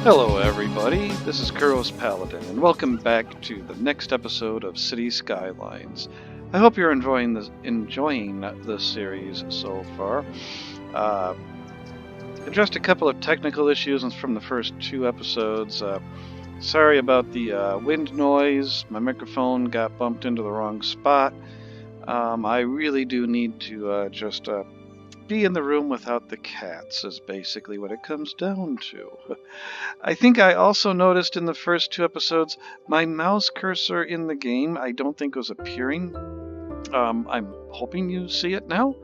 Hello everybody, this is Kuro's Paladin, and welcome back to the next episode of City Skylines. I hope you're enjoying this series so far. Addressed a couple of technical issues from the first two episodes. Sorry about the wind noise. My microphone got bumped into the wrong spot. I really do need to just be in the room without the cats, is basically what it comes down to. I think I also noticed in the first two episodes, my mouse cursor in the game I don't think was appearing. I'm hoping you see it now.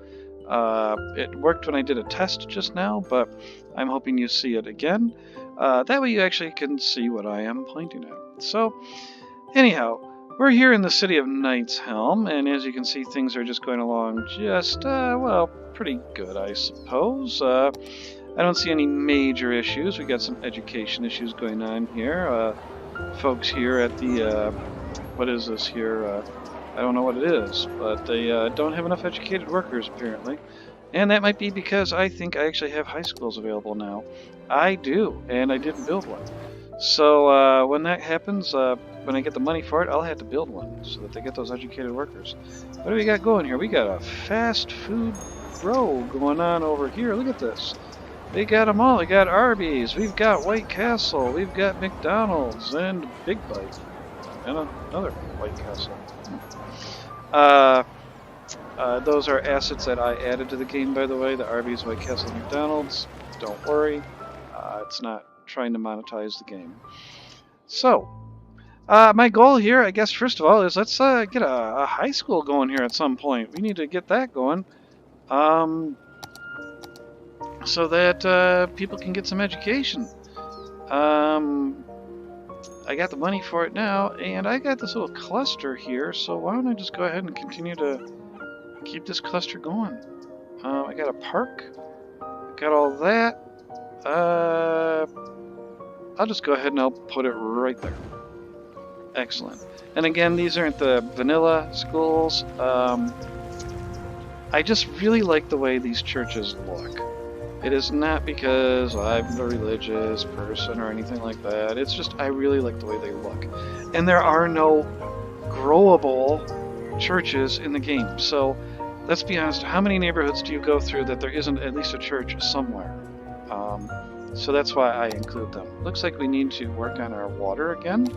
It worked when I did a test just now, but I'm hoping you see it again. That way you actually can see what I am pointing at. So, anyhow, we're here in the city of Helm, and as you can see, things are just going along pretty good, I suppose. I don't see any major issues. We got some education issues going on here. Folks here at the, what is this here? I don't know what it is, but they don't have enough educated workers, apparently. And that might be because I think I actually have high schools available now. I do, and I didn't build one. So when that happens, when I get the money for it, I'll have to build one so that they get those educated workers. What do we got going here? We got a fast food row going on over here. Look at this. We got them all. We got Arby's, we've got White Castle, we've got McDonald's, and Big Bite, and another White Castle. Those are assets that I added to the game, by the way, the Arby's, White Castle, and McDonald's. Don't worry. It's not trying to monetize the game. So, my goal here, I guess, first of all, is let's get a high school going here at some point. We need to get that going. So that people can get some education. I got the money for it now, and I got this little cluster here, so why don't I just go ahead and continue to keep this cluster going. I got a park, I got all that. I'll just go ahead and I'll put it right there. Excellent. And again, these aren't the vanilla schools. I just really like the way these churches look. It is not because I'm a religious person or anything like that. It's just I really like the way they look. And there are no growable churches in the game. So let's be honest, how many neighborhoods do you go through that there isn't at least a church somewhere? So that's why I include them. Looks like we need to work on our water again.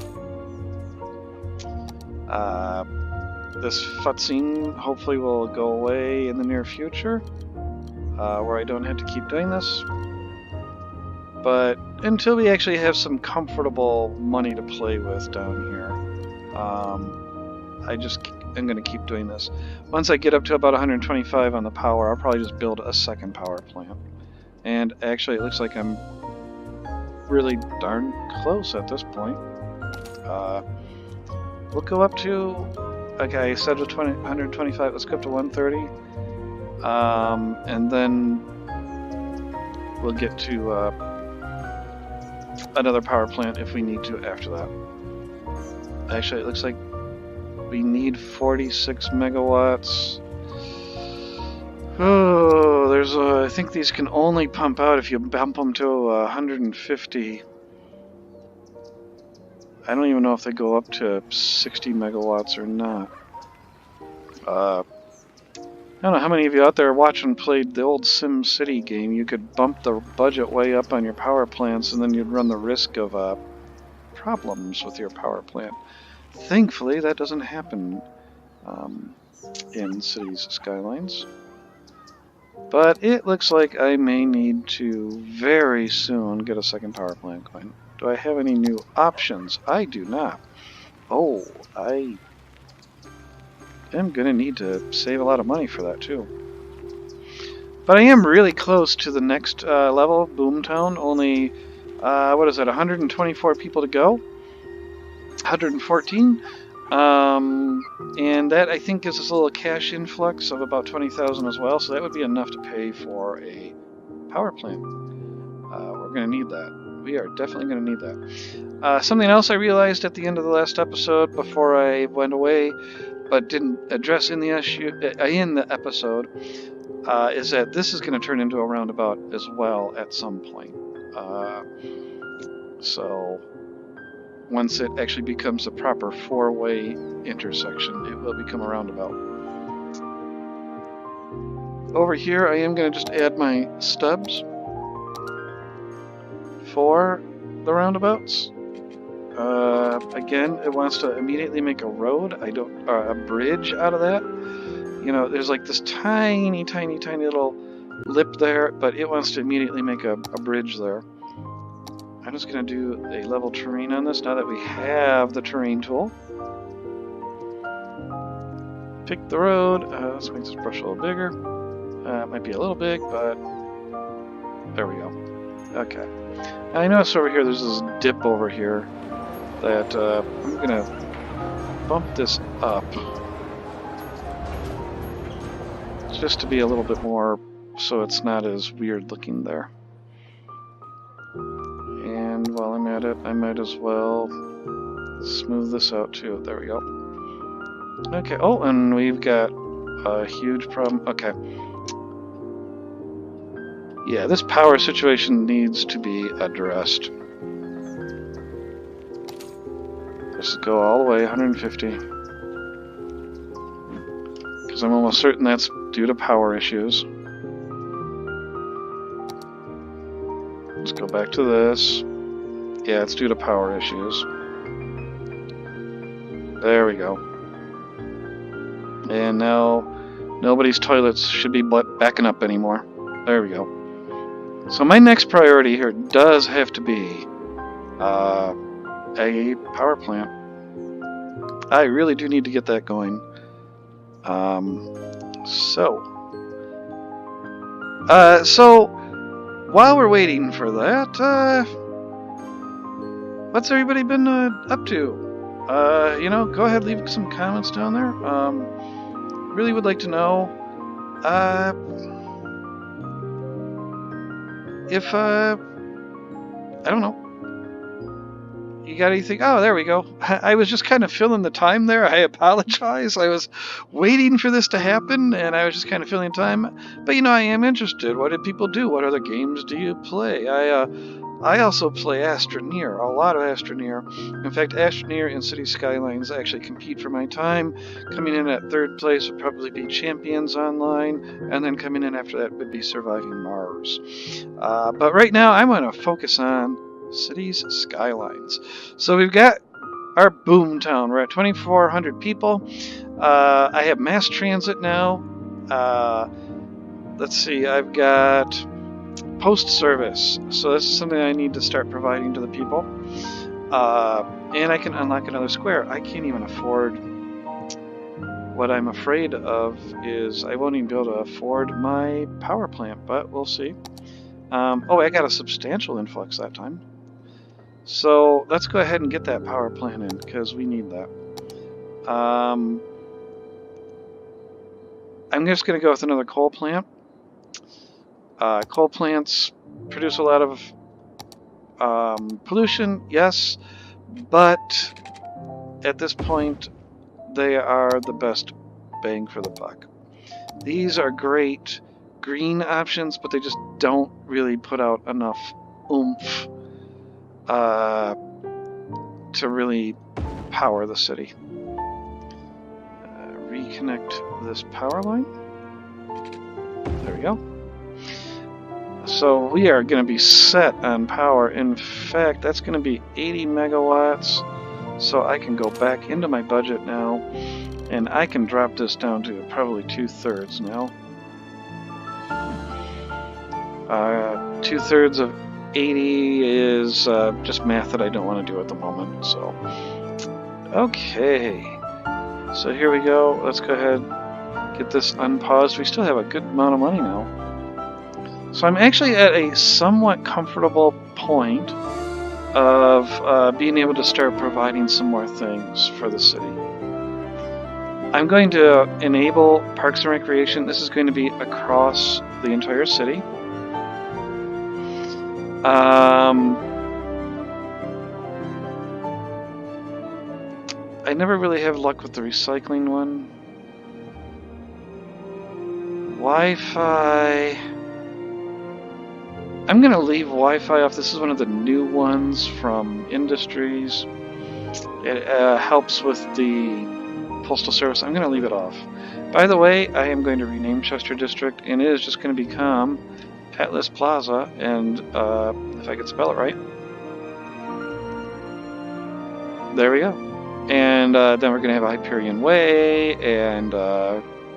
This futzing hopefully will go away in the near future, where I don't have to keep doing this. But until we actually have some comfortable money to play with down here, I'm going to keep doing this. Once I get up to about 125 on the power, I'll probably just build a second power plant. And actually, it looks like I'm really darn close at this point. We'll go up to, okay, I said 125, let's go up to 130. And then we'll get to another power plant if we need to after that. Actually, it looks like we need 46 megawatts. Oh, I think these can only pump out if you bump them to 150. I don't even know if they go up to 60 megawatts or not. I don't know how many of you out there watching played the old Sim City game. You could bump the budget way up on your power plants and then you'd run the risk of problems with your power plant. Thankfully, that doesn't happen in Cities Skylines. But it looks like I may need to very soon get a second power plant going. Do I have any new options? I do not. Oh, I am going to need to save a lot of money for that too. But I am really close to the next level, Boomtown. Only, what is that, 124 people to go? 114? And that, I think, gives us a little cash influx of about 20,000 as well, so that would be enough to pay for a power plant. We're going to need that. We are definitely going to need that. Something else I realized at the end of the last episode before I went away, but didn't address in the episode, is that this is going to turn into a roundabout as well at some point. So once it actually becomes a proper four-way intersection, it will become a roundabout. Over here, I am going to just add my stubs for the roundabouts. Again, it wants to immediately make a road. A bridge out of that. You know, there's like this tiny, tiny, tiny little lip there, but it wants to immediately make a bridge there. I'm just going to do a level terrain on this now that we have the terrain tool. Pick the road. Let's make this brush a little bigger. It might be a little big, but there we go. Okay. Now I notice over here there's this dip over here that I'm going to bump this up just to be a little bit more so it's not as weird looking there. And while I'm at it, I might as well smooth this out too. There we go. Okay, oh, and we've got a huge problem. Okay. Yeah, this power situation needs to be addressed. Let's go all the way, 150. Because I'm almost certain that's due to power issues. Let's go back to this. Yeah, it's due to power issues. There we go. And now nobody's toilets should be backing up anymore. There we go. So my next priority here does have to be a power plant. I really do need to get that going. So while we're waiting for that, what's everybody been up to? You know, go ahead, leave some comments down there. Really would like to know if I don't know. You got anything? Oh, there we go. I was just kind of filling the time there. I apologize. I was waiting for this to happen, and I was just kind of filling time. But, you know, I am interested. What did people do? What other games do you play? I also play Astroneer, a lot of Astroneer. In fact, Astroneer and City Skylines actually compete for my time. Coming in at third place would probably be Champions Online, and then coming in after that would be Surviving Mars. But right now, I'm going to focus on Cities Skylines. So we've got our boom town. We're at 2,400 people. I have mass transit now. Let's see, I've got post service. So this is something I need to start providing to the people. And I can unlock another square. I can't even afford. What I'm afraid of is I won't even be able to afford my power plant, but we'll see. Oh, I got a substantial influx that time. So let's go ahead and get that power plant in, because we need that. I'm just going to go with another coal plant. Coal plants produce a lot of pollution, yes, but at this point, they are the best bang for the buck. These are great green options, but they just don't really put out enough oomph to really power the city. Reconnect this power line. There we go. So we are going to be set on power. In fact, that's going to be 80 megawatts. So I can go back into my budget now, and I can drop this down to probably 2/3 now. 2/3 of 80 is just math that I don't want to do at the moment. So, okay. So here we go. Let's go ahead, get this unpaused. We still have a good amount of money now. So I'm actually at a somewhat comfortable point of being able to start providing some more things for the city. I'm going to enable Parks and Recreation. This is going to be across the entire city. I never really have luck with the recycling one. Wi-Fi. I'm going to leave Wi-Fi off. This is one of the new ones from Industries. It helps with the Postal Service. I'm going to leave it off. By the way, I am going to rename Chester District, and it is just going to become Atlas Plaza, and if I could spell it right. There we go. And then we're going to have Hyperion Way, and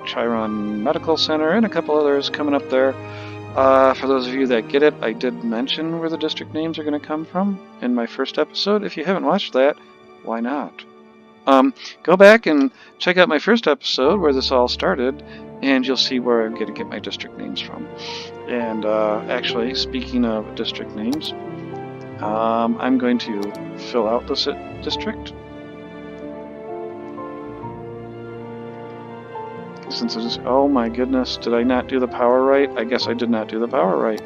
Chiron Medical Center, and a couple others coming up there. For those of you that get it, I did mention where the district names are going to come from in my first episode. If you haven't watched that, why not? Go back and check out my first episode where this all started, and you'll see where I'm going to get my district names from. And actually, speaking of district names, I'm going to fill out this district. Since it is, oh my goodness, did I not do the power right? I guess I did not do the power right.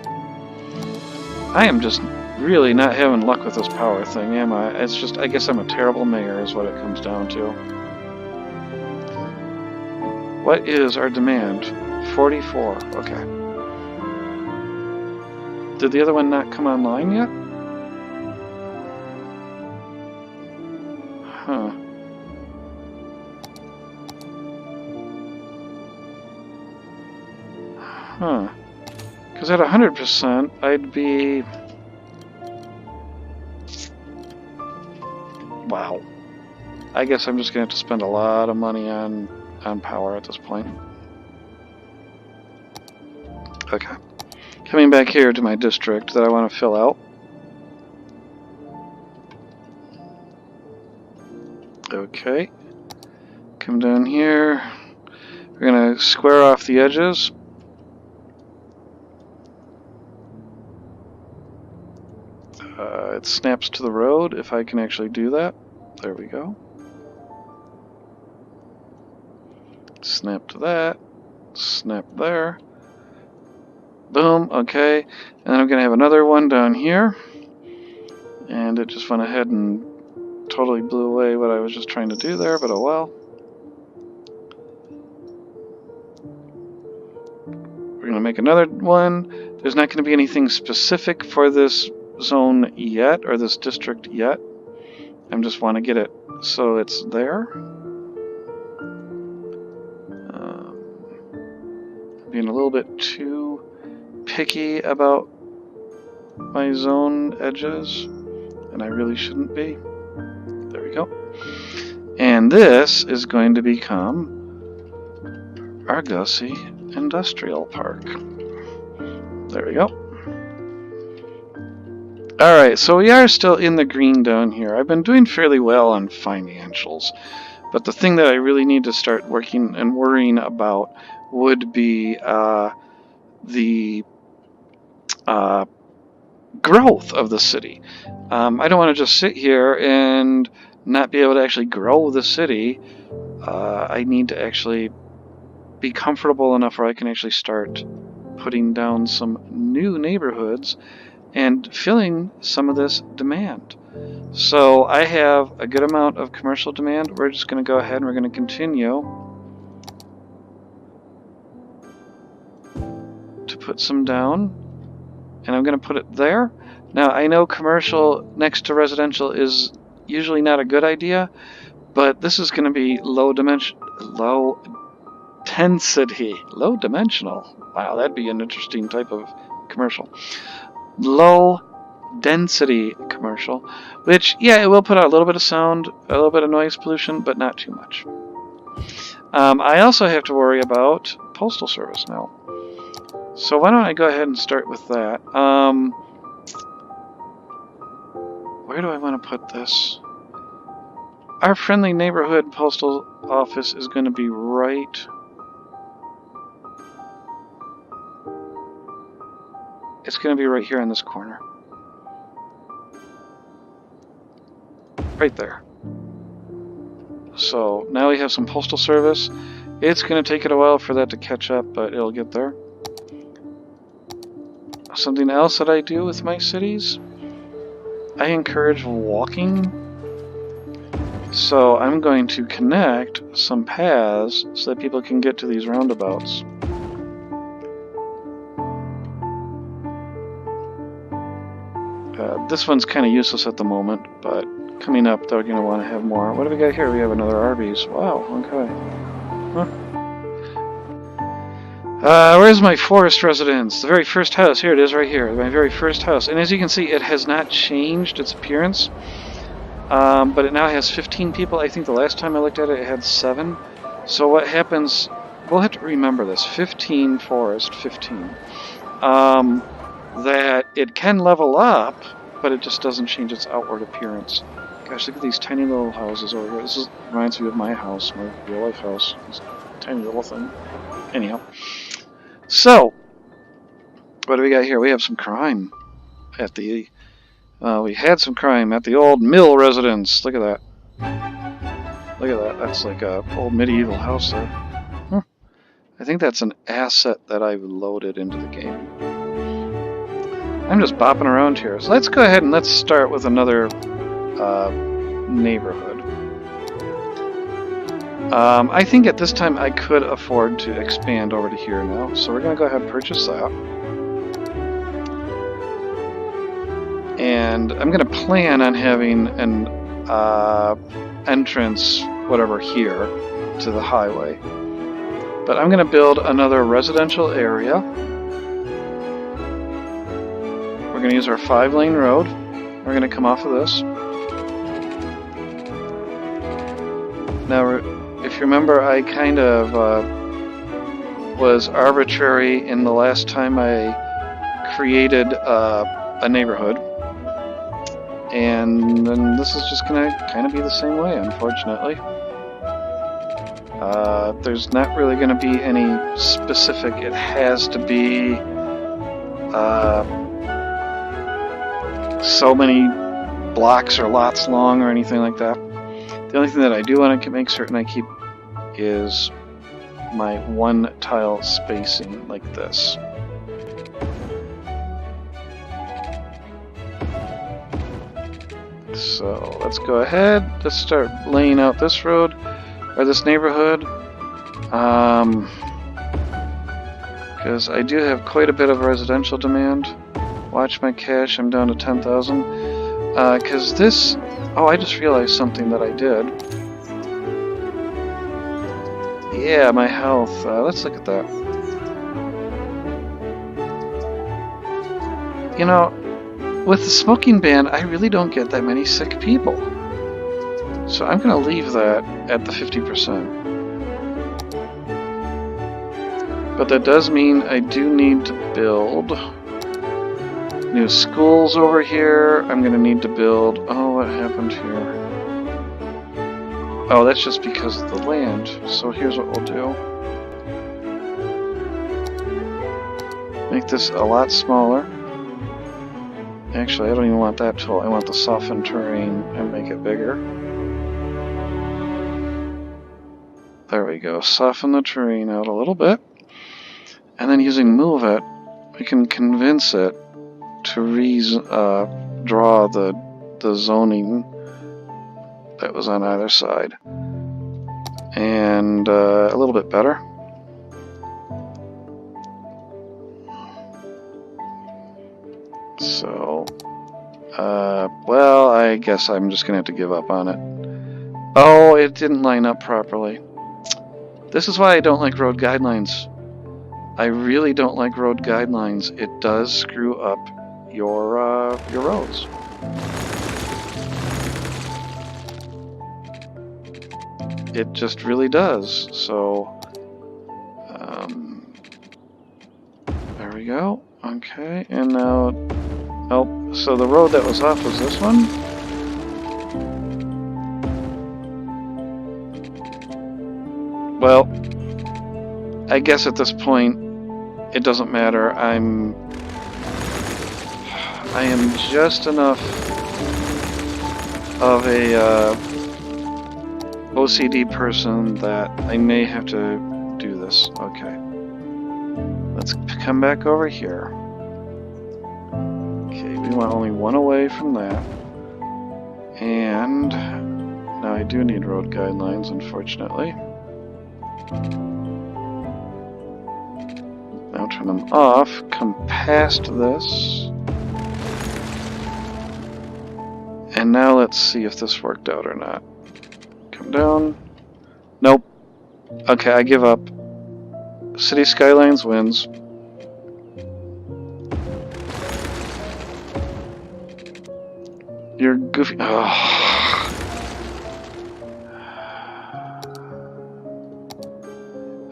I am just really not having luck with this power thing, am I? It's just, I guess I'm a terrible mayor is what it comes down to. What is our demand? 44, okay. Did the other one not come online yet? Huh. Huh. Because at 100%, I'd be... Wow. I guess I'm just going to have to spend a lot of money on power at this point. Okay. Coming back here to my district that I want to fill out. Okay. Come down here. We're going to square off the edges. It snaps to the road, if I can actually do that. There we go. Snap to that. Snap there. Boom, okay. And then I'm going to have another one down here. And it just went ahead and totally blew away what I was just trying to do there, but oh well. We're going to make another one. There's not going to be anything specific for this zone yet, or this district yet. I just want to get it so it's there. Being a little bit too picky about my zone edges, and I really shouldn't be. There we go. And this is going to become Argosy Industrial Park. There we go. Alright, so we are still in the green down here. I've been doing fairly well on financials, but the thing that I really need to start working and worrying about would be the growth of the city. I don't want to just sit here and not be able to actually grow the city. I need to actually be comfortable enough where I can actually start putting down some new neighborhoods and filling some of this demand. So I have a good amount of commercial demand. We're just going to go ahead and we're going to continue to put some down, and I'm going to put it there. Now I know commercial next to residential is usually not a good idea, but this is going to be low dimensional. Wow, that'd be an interesting type of commercial. Low density commercial, which, yeah, it will put out a little bit of sound, a little bit of noise pollution, but not too much. I also have to worry about postal service now. So why don't I go ahead and start with that. Where do I want to put this? Our friendly neighborhood postal office is going to be right... It's going to be right here in this corner. Right there. So now we have some postal service. It's going to take it a while for that to catch up, but it'll get there. Something else that I do with my cities, I encourage walking. So I'm going to connect some paths so that people can get to these roundabouts. This one's kind of useless at the moment, but coming up they're going to want to have more. What do we got here? We have another Arby's. Wow, okay. Huh. Where's my forest residence? The very first house. Here it is right here. My very first house. And as you can see, it has not changed its appearance. But it now has 15 people. I think the last time I looked at it, it had 7. So what happens... We'll have to remember this. 15 forest, 15. That it can level up, but it just doesn't change its outward appearance. Gosh, look at these tiny little houses over here. This reminds me of my house, my real-life house. This tiny little thing. Anyhow. So, what do we got here? We have some crime at the... we had some crime at the old mill residence. Look at that. Look at that. That's like a old medieval house there. Huh. I think that's an asset that I've loaded into the game. I'm just bopping around here. So let's go ahead and let's start with another neighborhood. I think at this time I could afford to expand over to here now. So we're going to go ahead and purchase that. And I'm going to plan on having an entrance, whatever, here to the highway. But I'm going to build another residential area. We're going to use our 5-lane road. We're going to come off of this. Now, if you remember, I kind of was arbitrary in the last time I created a neighborhood. And then this is just going to kind of be the same way, unfortunately. There's not really going to be any specific, it has to be so many blocks or lots long or anything like that. The only thing that I do want to make certain I keep is my 1-tile spacing like this. So let's go ahead, let's start laying out this road, or this neighborhood, because I do have quite a bit of residential demand. Watch my cash, I'm down to 10,000, because this, oh, I just realized something that I did. Yeah, my health, let's look at that. You know, with the smoking ban, I really don't get that many sick people. So I'm going to leave that at the 50%. But that does mean I do need to build new schools over here. I'm going to need to build... Oh, what happened here? Oh, that's just because of the land. So here's what we'll do. Make this a lot smaller. Actually, I don't even want that tool. I want the soften terrain and make it bigger. There we go. Soften the terrain out a little bit. And then using Move It, we can convince it to draw the zoning that was on either side. And a little bit better. So, well, I guess I'm just going to have to give up on it. Oh, it didn't line up properly. This is why I don't like road guidelines. I really don't like road guidelines. It does screw up your roads. It just really does. So, there we go. Okay, and now, oh, so the road that was off was this one. Well, I guess at this point, it doesn't matter. I am just enough of a OCD person that I may have to do this. Okay. Let's come back over here. Okay, we want only one away from that. And now I do need road guidelines, unfortunately. Now turn them off, come past this. And now let's see if this worked out or not. Come down. Nope. Okay, I give up. City Skylines wins. You're goofy. Oh.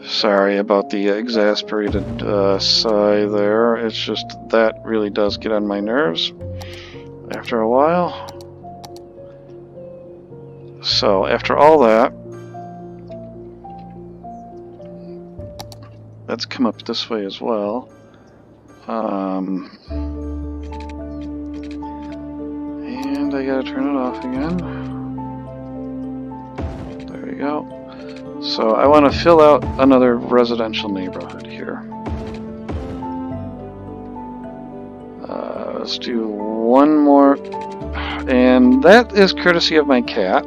Sorry about the exasperated sigh there. It's just that really does get on my nerves after a while. So, after all that, let's come up this way as well. And I gotta turn it off again. There we go. So I want to fill out another residential neighborhood here. Let's do one more. And that is courtesy of my cat.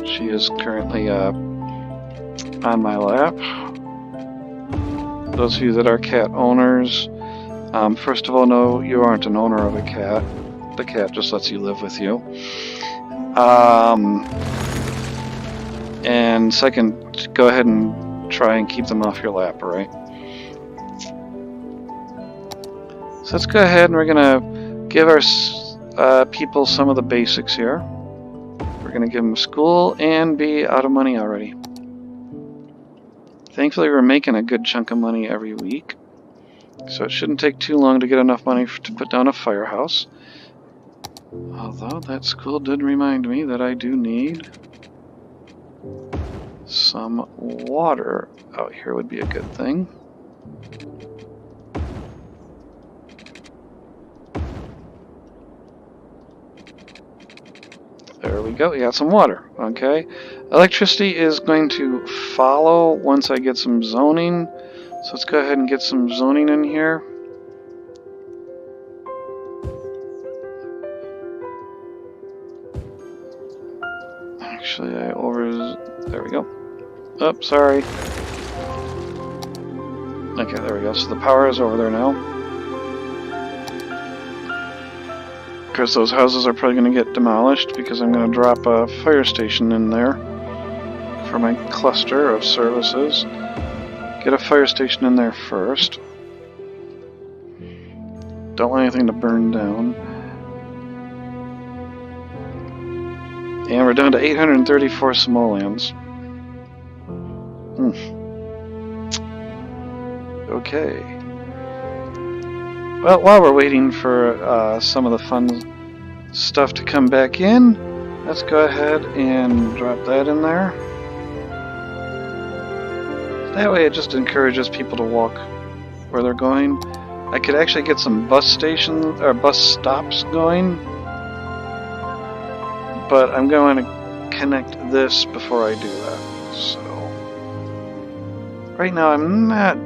She is currently on my lap. Those of you that are cat owners, first of all, no, you aren't an owner of a cat. The cat just lets you live with you. And second, go ahead and try and keep them off your lap, alright? So let's go ahead and we're going to give our people some of the basics here. We're going to give them school and be out of money already. Thankfully, we're making a good chunk of money every week. So it shouldn't take too long to get enough money to put down a firehouse. Although that school did remind me that I do need some water out here would be a good thing. There we go, we got some water, okay. Electricity is going to follow once I get some zoning. So let's go ahead and get some zoning in here. Actually, there we go. Oh, sorry. Okay, there we go. So the power is over there now. Of course, those houses are probably going to get demolished because I'm going to drop a fire station in there for my cluster of services. Get a fire station in there first. Don't want anything to burn down. And we're down to 834 simoleons. Okay. Well, while we're waiting for some of the fun stuff to come back in, let's go ahead and drop that in there. That way it just encourages people to walk where they're going. I could actually get some bus stations or bus stops going, but I'm going to connect this before I do that. So right now I'm not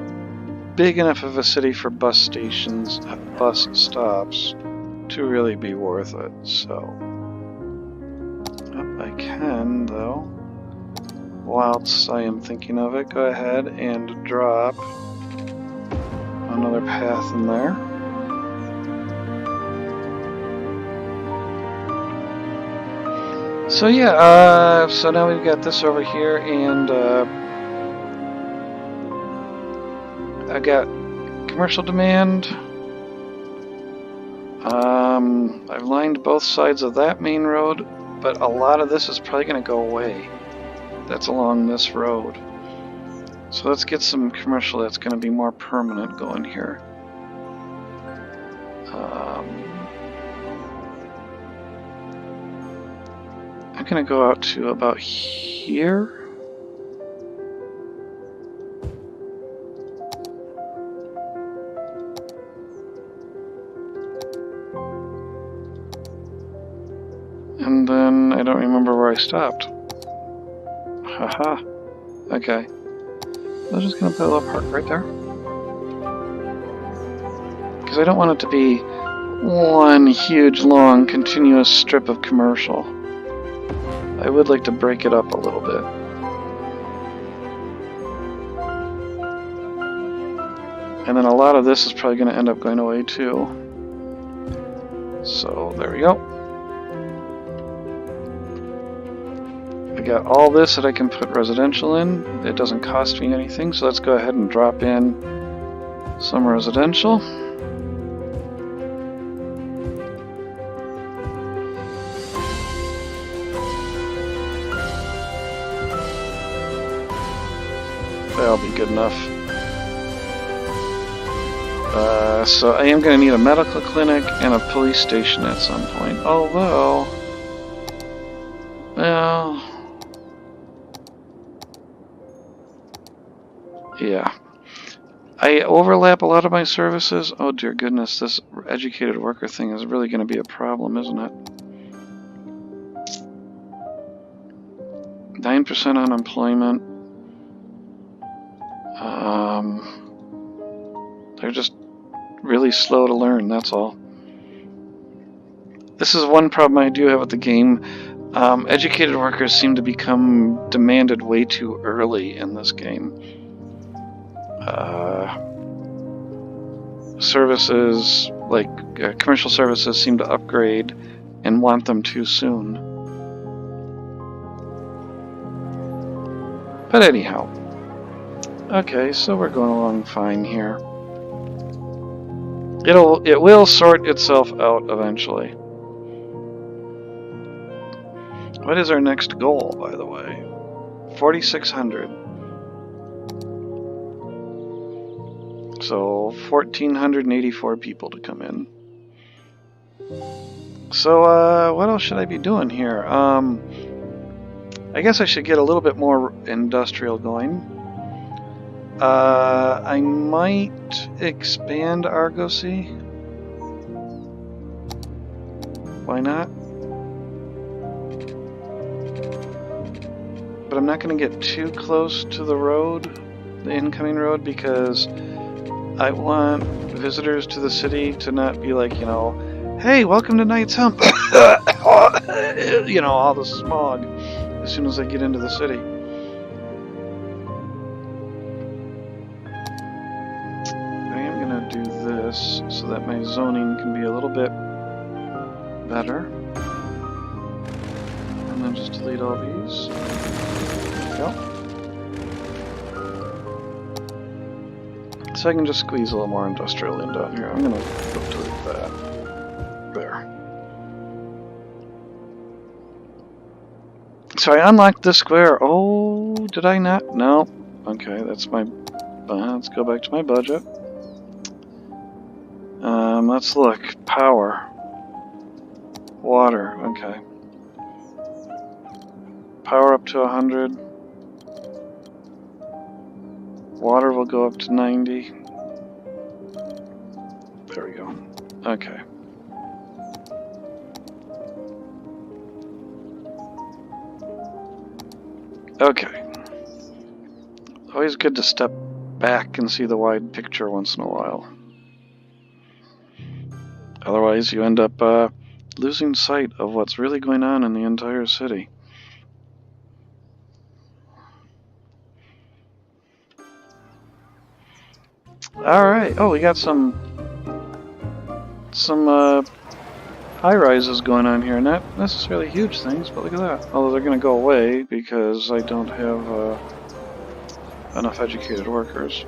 big enough of a city for bus stations, bus stops to really be worth it. So I can though. Whilst I am thinking of it, go ahead and drop another path in there. So yeah, so now we've got this over here, and I got commercial demand. I've lined both sides of that main road, but a lot of this is probably going to go away. That's along this road. So let's get some commercial that's going to be more permanent going here. I'm going to go out to about here. And then I don't remember where I stopped. Haha. Okay. I'm just going to put a little park right there. Because I don't want it to be one huge, long, continuous strip of commercial. I would like to break it up a little bit. And then a lot of this is probably going to end up going away too. So there we go. I got all this that I can put residential in. It doesn't cost me anything, so let's go ahead and drop in some residential. That'll be good enough. So I am going to need a medical clinic and a police station at some point. Although, well, yeah. I overlap a lot of my services. Oh dear goodness, this educated worker thing is really going to be a problem, isn't it? 9% unemployment. They're just really slow to learn, that's all. This is one problem I do have with the game. Educated workers seem to become demanded way too early in this game. Services, like commercial services, seem to upgrade and want them too soon. But anyhow. Okay, so we're going along fine here. It will sort itself out eventually. What is our next goal, by the way? 4,600. So 1,484 people to come in. So what else should I be doing here? I guess I should get a little bit more industrial going. I might expand Argosy. Why not? But I'm not going to get too close to the road, the incoming road, because I want visitors to the city to not be like, you know, hey, welcome to Knight's Helm. You know, all the smog as soon as I get into the city. So that my zoning can be a little bit better. And then just delete all these. There we go. So I can just squeeze a little more industrial in down here. I'm going to delete that. There. So I unlocked this square. Oh, did I not? No. Okay, that's my... let's go back to my budget. Let's look. Power. Water. Okay. Power up to 100. Water will go up to 90. There we go. Okay. Okay. Always good to step back and see the wide picture once in a while. Otherwise, you end up losing sight of what's really going on in the entire city. Alright, oh, we got some high-rises going on here. Not necessarily huge things, but look at that. Although they're going to go away because I don't have enough educated workers.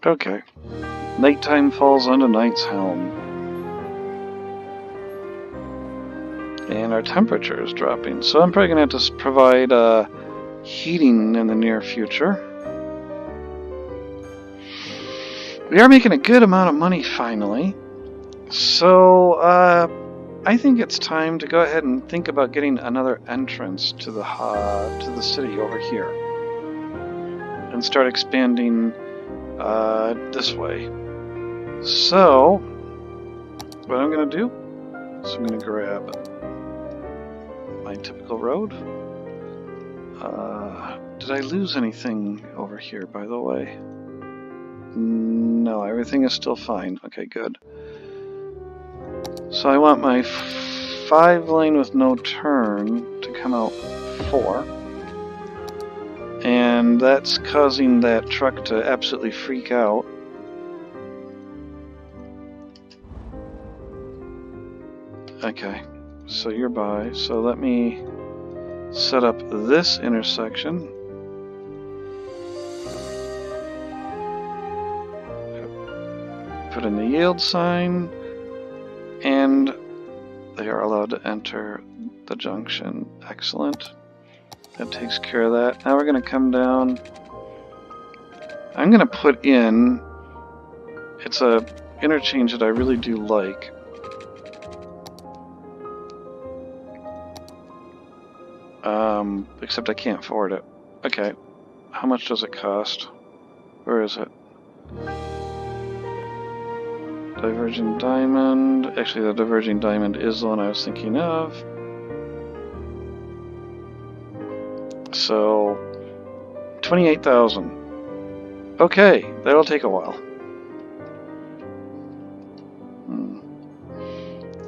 Okay. Nighttime falls onto Knight's Helm. And our temperature is dropping, so I'm probably going to have to provide heating in the near future. We are making a good amount of money finally. So, I think it's time to go ahead and think about getting another entrance to the city over here. And start expanding this way. So, what I'm going to do is I'm going to grab my typical road. Did I lose anything over here, by the way? No, everything is still fine. Okay, good. So I want my 5-lane with no turn to come out 4. And and that's causing that truck to absolutely freak out. Okay, so you're by, so let me set up this intersection. Put in the yield sign, and they are allowed to enter the junction. Excellent. That takes care of that. Now we're going to come down. I'm going to put in, it's a interchange that I really do like. Except I can't afford it. Okay, how much does it cost? Where is it? Diverging Diamond. Actually, the Diverging Diamond is the one I was thinking of. So, 28,000. Okay, that'll take a while.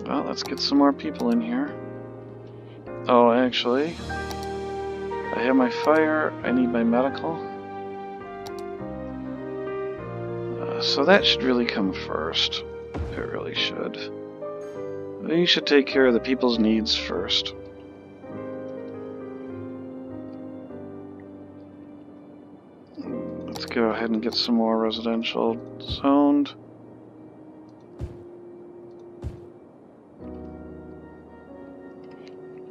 Well, let's get some more people in here. Oh, actually, I have my fire. I need my medical. So that should really come first. It really should. We should take care of the people's needs first. Let's go ahead and get some more residential zoned.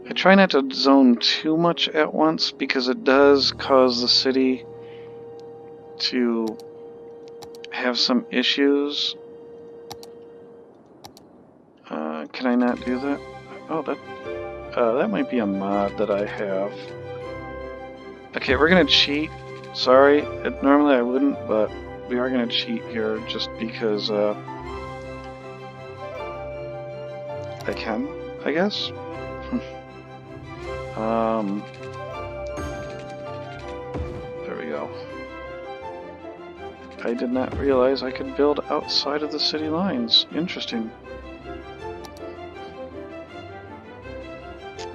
I try not to zone too much at once because it does cause the city to have some issues. Can I not do that? Oh, that might be a mod that I have. Okay, we're gonna cheat. Sorry, normally I wouldn't, but we are gonna cheat here just because I can, I guess. There we go. I did not realize I could build outside of the city lines. Interesting.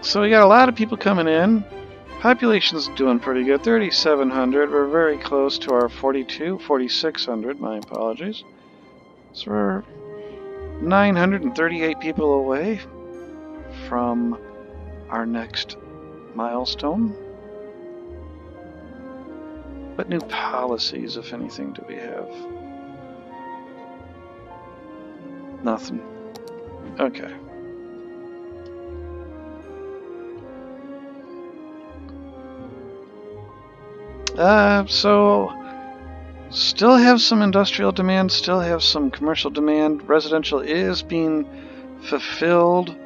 So we got a lot of people coming in. Population's doing pretty good. 3,700. We're very close to our 4,600. My apologies. So we're 938 people away from our next milestone. What new policies, if anything, do we have? Nothing. Okay. So still have some industrial demand, still have some commercial demand. Residential is being fulfilled.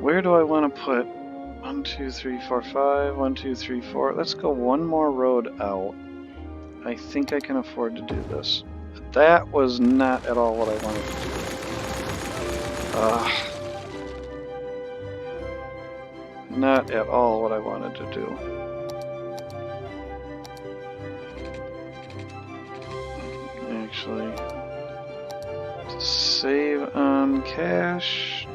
Where do I want to put 1, 2, 3, 4, 5, 1, 2, 3, 4? Let's go one more road out. I think I can afford to do this. That was not at all what I wanted to do. Not at all what I wanted to do. Actually, to save on cash.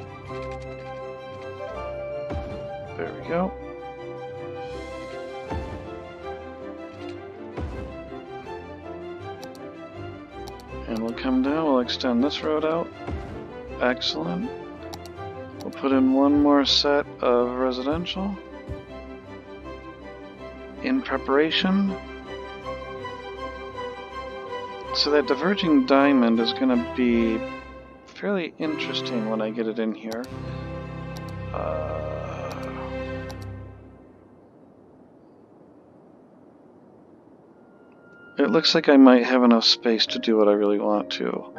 There we go. And we'll come down, we'll extend this road out. Excellent. We'll put in one more set of residential in preparation. So that diverging diamond is going to be fairly interesting when I get it in here. It looks like I might have enough space to do what I really want to,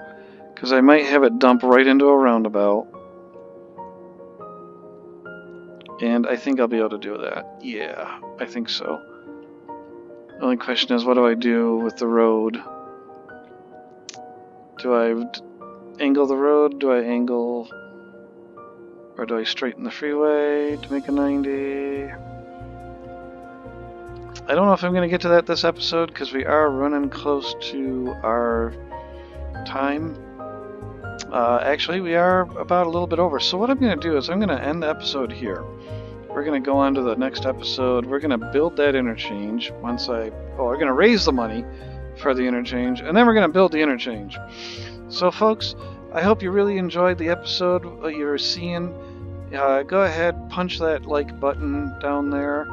because I might have it dump right into a roundabout. And I think I'll be able to do that. Yeah, I think so. The only question is, what do I do with the road? Do I angle the road? Do I angle... or do I straighten the freeway to make a 90? I don't know if I'm going to get to that this episode, because we are running close to our time. Actually, we are about a little bit over. So what I'm going to do is I'm going to end the episode here. We're We're going to go on to the next episode. We're going to build that interchange we're going to raise the money for the interchange, and then we're going to build the interchange. So, folks, I hope you really enjoyed the episode you're seeing. Go ahead, punch that like button down there,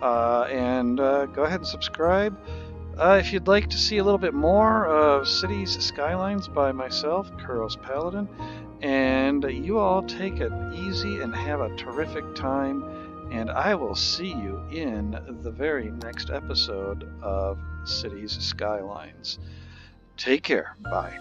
and go ahead and subscribe. If you'd like to see a little bit more of Cities Skylines by myself, Kuros Paladin, and you all take it easy and have a terrific time, and I will see you in the very next episode of Cities Skylines. Take care. Bye.